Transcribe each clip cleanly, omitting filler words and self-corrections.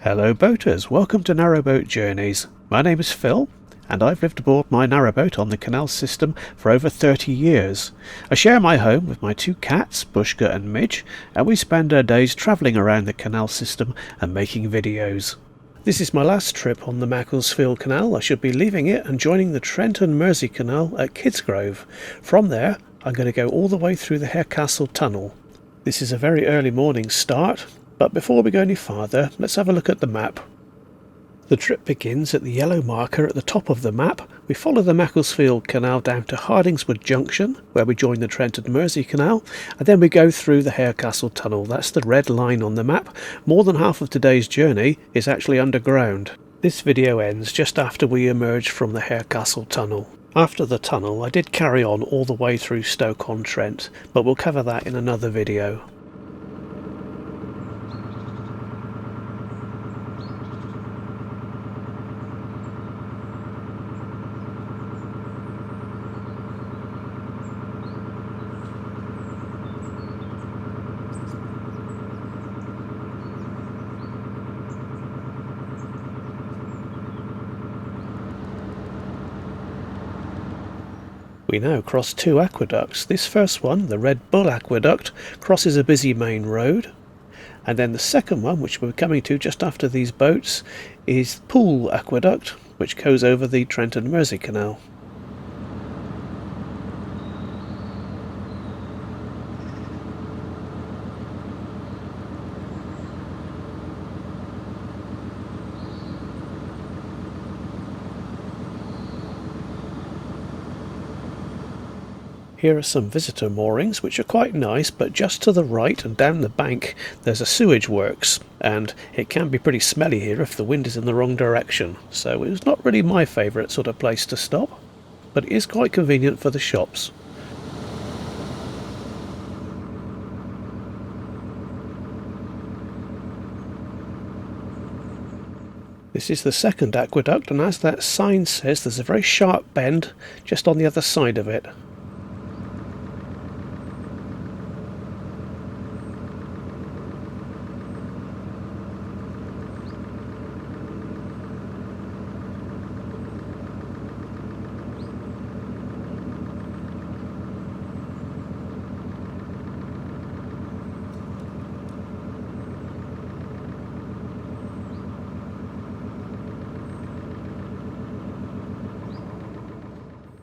Hello boaters, welcome to Narrowboat Journeys. My name is Phil and I've lived aboard my narrowboat on the canal system for over 30 years. I share my home with my two cats, Bushka and Midge, and we spend our days travelling around the canal system and making videos. This is my last trip on the Macclesfield Canal. I should be leaving it and joining the Trent Mersey Canal at Kidsgrove. From there I'm going to go all the way through the Harecastle Tunnel. This is a very early morning start. But before we go any farther, let's have a look at the map. The trip begins at the yellow marker at the top of the map. We follow the Macclesfield Canal down to Hardingswood Junction, where we join the Trent and Mersey Canal, and then we go through the Harecastle Tunnel. That's the red line on the map. More than half of today's journey is actually underground. This video ends just after we emerge from the Harecastle Tunnel. After the tunnel, I did carry on all the way through Stoke-on-Trent, but we'll cover that in another video. We now cross two aqueducts. This first one, the Red Bull Aqueduct, crosses a busy main road. And then the second one, which we're coming to just after these boats, is Pool Aqueduct, which goes over the Trent and Mersey Canal. Here are some visitor moorings, which are quite nice, but just to the right and down the bank there's a sewage works, and it can be pretty smelly here if the wind is in the wrong direction, so it's not really my favourite sort of place to stop, but it is quite convenient for the shops. This is the second aqueduct, and as that sign says, there's a very sharp bend just on the other side of it.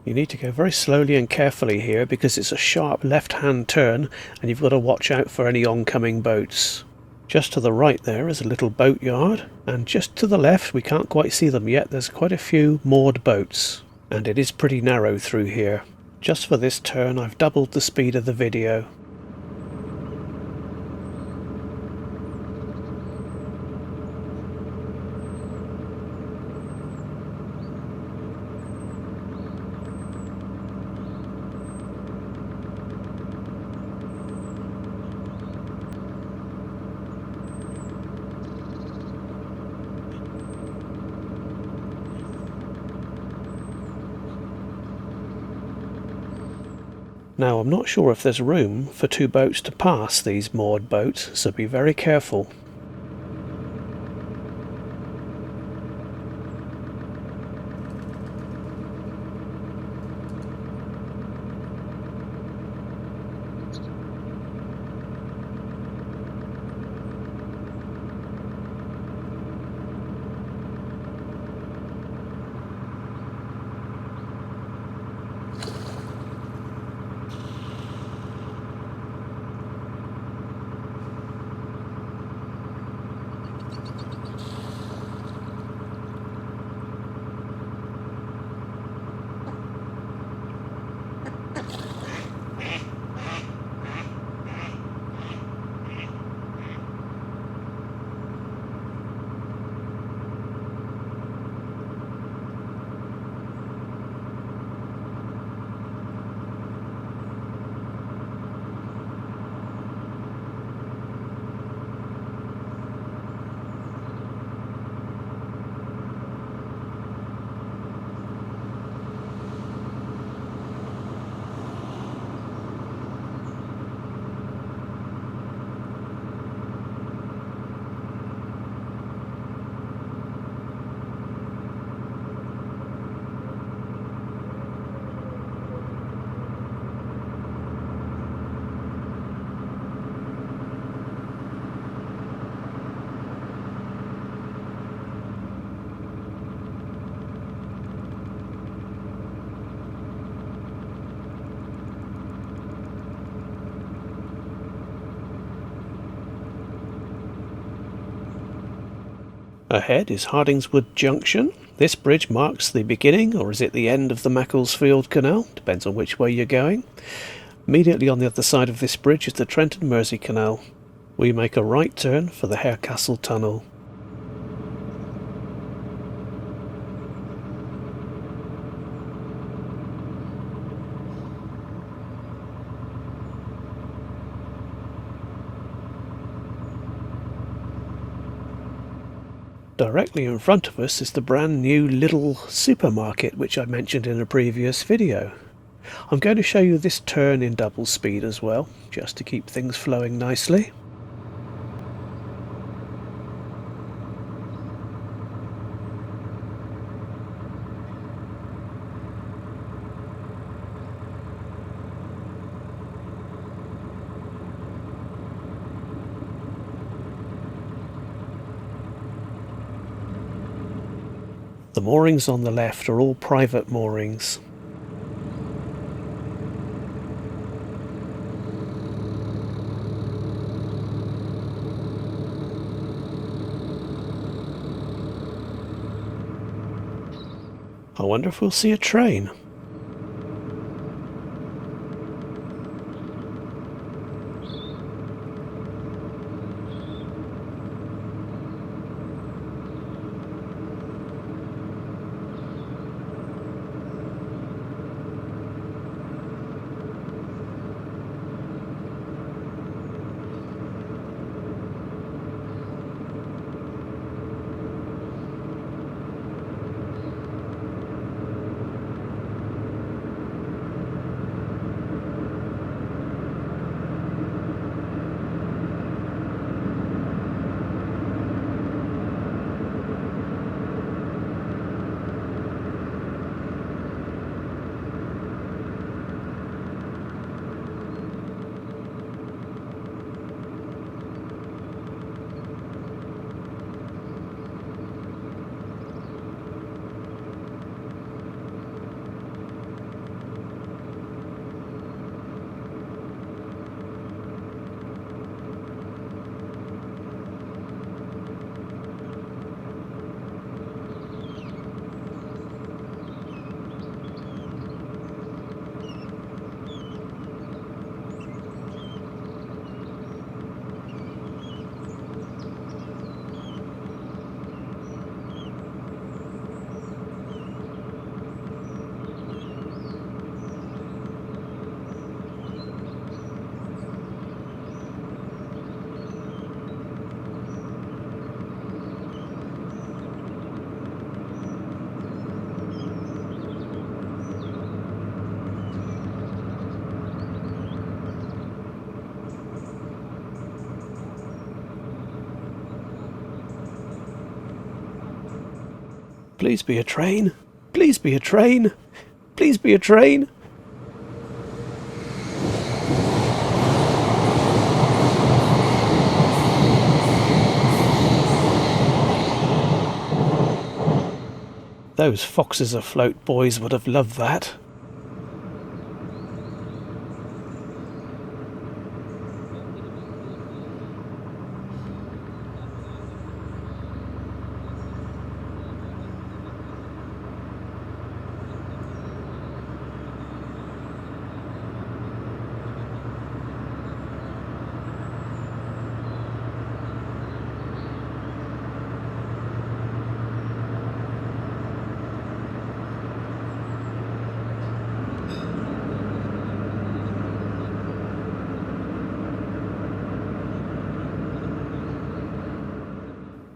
You need to go very slowly and carefully here because it's a sharp left-hand turn and you've got to watch out for any oncoming boats. Just to the right there is a little boatyard, and just to the left, we can't quite see them yet, there's quite a few moored boats. And it is pretty narrow through here. Just for this turn I've doubled the speed of the video. Now I'm not sure if there's room for two boats to pass these moored boats, so be very careful. Ahead is Hardingswood Junction. This bridge marks the beginning, or is it the end, of the Macclesfield Canal? Depends on which way you're going. Immediately on the other side of this bridge is the Trent Mersey Canal. We make a right turn for the Harecastle Tunnel. Directly in front of us is the brand new little supermarket which I mentioned in a previous video. I'm going to show you this turn in double speed as well, just to keep things flowing nicely. The moorings on the left are all private moorings. I wonder if we'll see a train. Please be a train. Please be a train. Please be a train. Those foxes afloat boys would have loved that.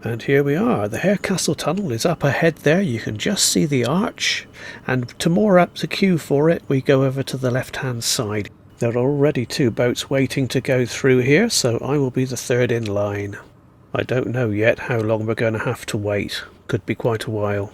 And here we are. The Harecastle Tunnel is up ahead there. You can just see the arch. And to moor up the queue for it, we go over to the left-hand side. There are already 2 boats waiting to go through here, so I will be the third in line. I don't know yet how long we're going to have to wait. Could be quite a while.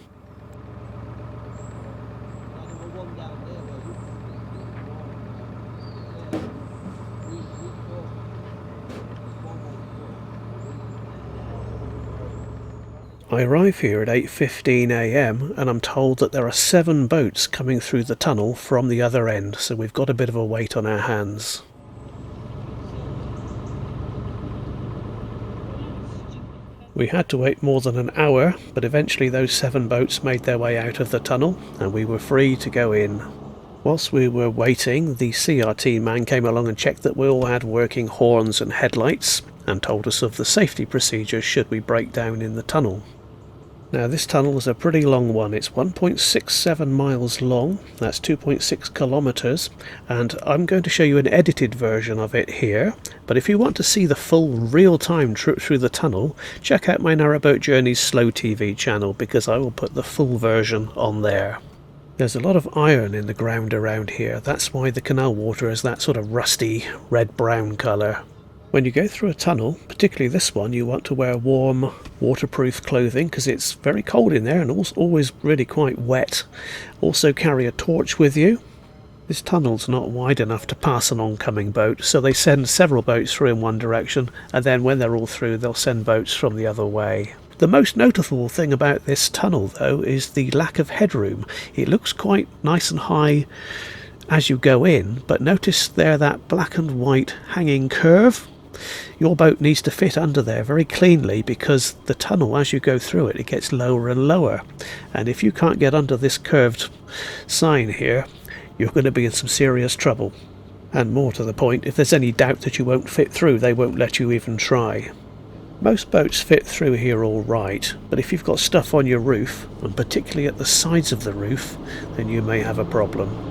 I arrive here at 8:15 AM and I'm told that there are 7 boats coming through the tunnel from the other end, so we've got a bit of a wait on our hands. We had to wait more than an hour, but eventually those 7 boats made their way out of the tunnel and we were free to go in. Whilst we were waiting, the CRT man came along and checked that we all had working horns and headlights and told us of the safety procedures should we break down in the tunnel. Now this tunnel is a pretty long one. It's 1.67 miles long, that's 2.6 kilometres, and I'm going to show you an edited version of it here, but if you want to see the full real-time trip through the tunnel, check out my Narrowboat Journeys Slow TV channel, because I will put the full version on there. There's a lot of iron in the ground around here, that's why the canal water is that sort of rusty red-brown colour. When you go through a tunnel, particularly this one, you want to wear warm, waterproof clothing because it's very cold in there and always really quite wet. Also carry a torch with you. This tunnel's not wide enough to pass an oncoming boat, so they send several boats through in one direction, and then when they're all through, they'll send boats from the other way. The most noticeable thing about this tunnel, though, is the lack of headroom. It looks quite nice and high as you go in, but notice there that black and white hanging curve. Your boat needs to fit under there very cleanly because the tunnel, as you go through it, it gets lower and lower. And if you can't get under this curved sign here, you're going to be in some serious trouble. And more to the point, if there's any doubt that you won't fit through, they won't let you even try. Most boats fit through here all right, but if you've got stuff on your roof, and particularly at the sides of the roof, then you may have a problem.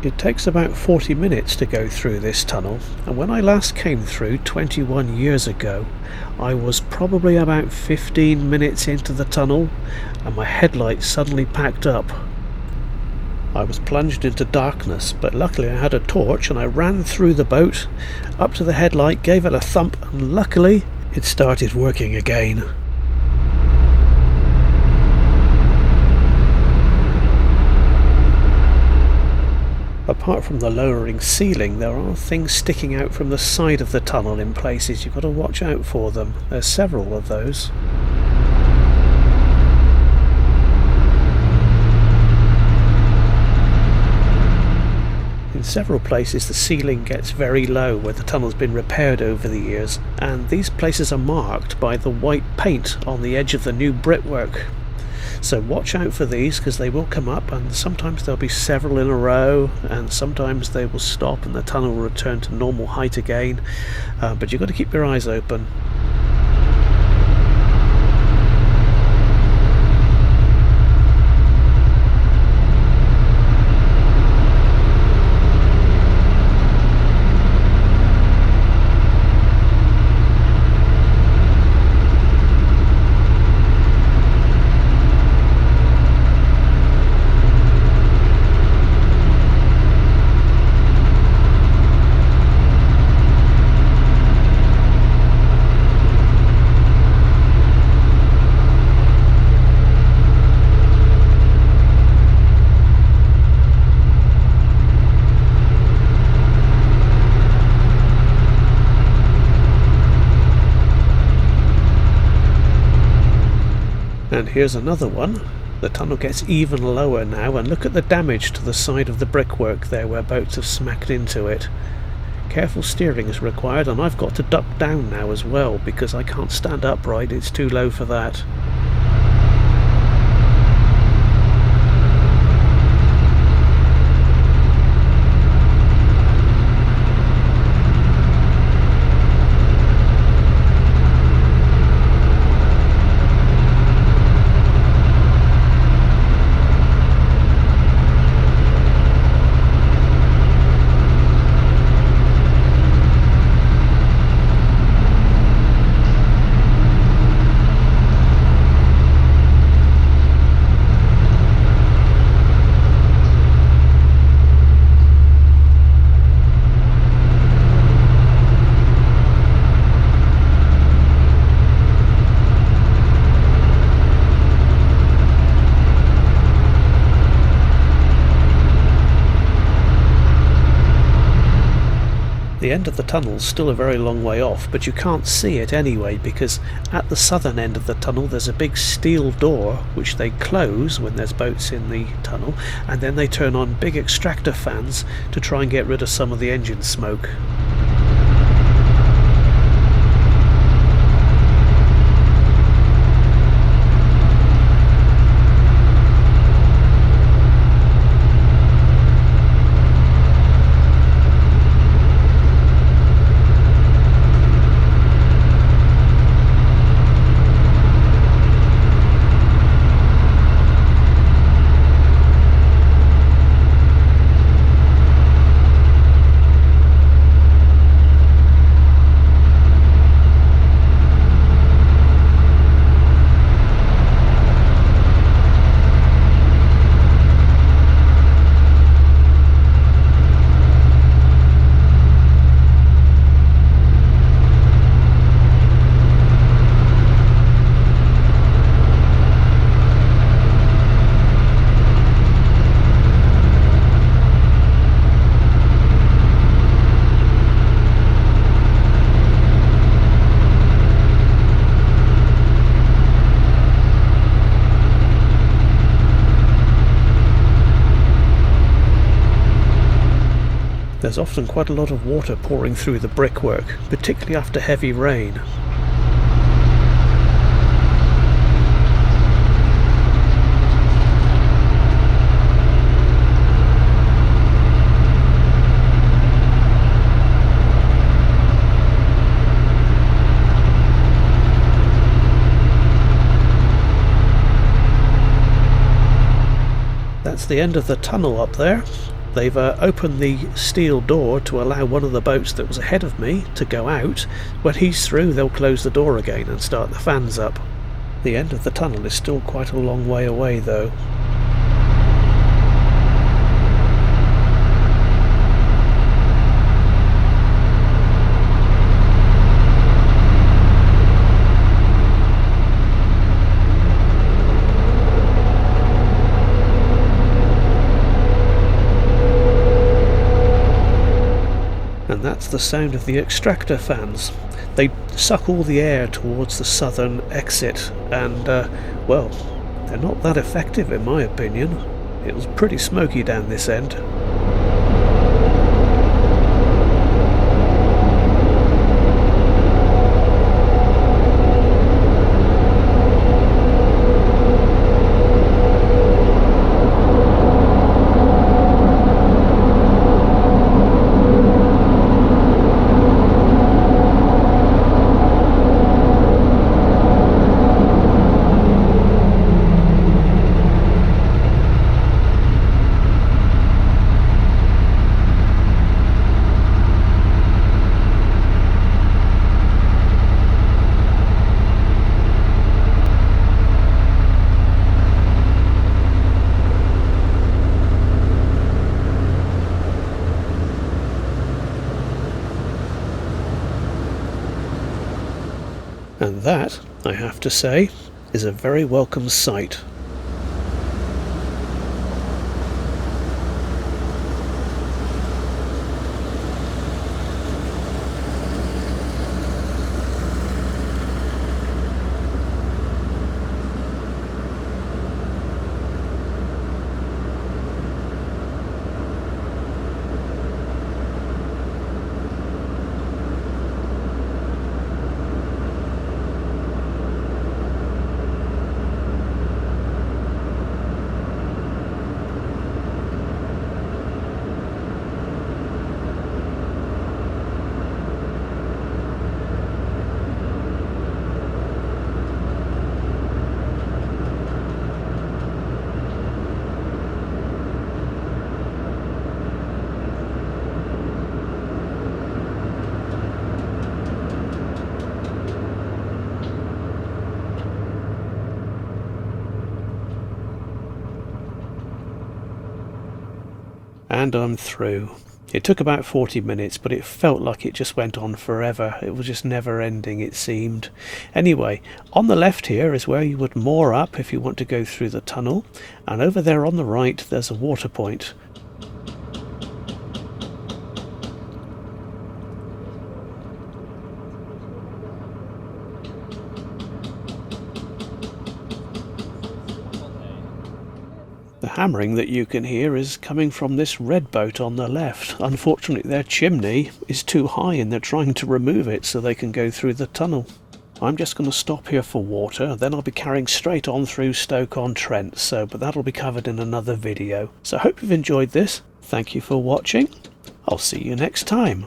It takes about 40 minutes to go through this tunnel, and when I last came through 21 years ago, I was probably about 15 minutes into the tunnel and my headlights suddenly packed up. I was plunged into darkness, but luckily I had a torch and I ran through the boat up to the headlight, gave it a thump, and luckily it started working again. Apart from the lowering ceiling, there are things sticking out from the side of the tunnel in places. You've got to watch out for them. There's several of those. In several places the ceiling gets very low where the tunnel's been repaired over the years, and these places are marked by the white paint on the edge of the new brickwork. So watch out for these, because they will come up, and sometimes there'll be several in a row, and sometimes they will stop and the tunnel will return to normal height again, but you've got to keep your eyes open. And here's another one. The tunnel gets even lower now, and look at the damage to the side of the brickwork there where boats have smacked into it. Careful steering is required, and I've got to duck down now as well because I can't stand upright, it's too low for that. The end of the tunnel's still a very long way off, but you can't see it anyway because at the southern end of the tunnel there's a big steel door which they close when there's boats in the tunnel, and then they turn on big extractor fans to try and get rid of some of the engine smoke. There's often quite a lot of water pouring through the brickwork, particularly after heavy rain. That's the end of the tunnel up there. They've opened the steel door to allow one of the boats that was ahead of me to go out. When he's through, they'll close the door again and start the fans up. The end of the tunnel is still quite a long way away though. And that's the sound of the extractor fans. They suck all the air towards the southern exit, and well, they're not that effective in my opinion. It was pretty smoky down this end. And that, I have to say, is a very welcome sight. And I'm through. It took about 40 minutes, but it felt like it just went on forever. It was just never ending, it seemed. Anyway, on the left here is where you would moor up if you want to go through the tunnel, and over there on the right there's a water point. The hammering that you can hear is coming from this red boat on the left. Unfortunately, their chimney is too high and they're trying to remove it so they can go through the tunnel. I'm just going to stop here for water, then I'll be carrying straight on through Stoke-on-Trent, but that'll be covered in another video. So I hope you've enjoyed this. Thank you for watching. I'll see you next time.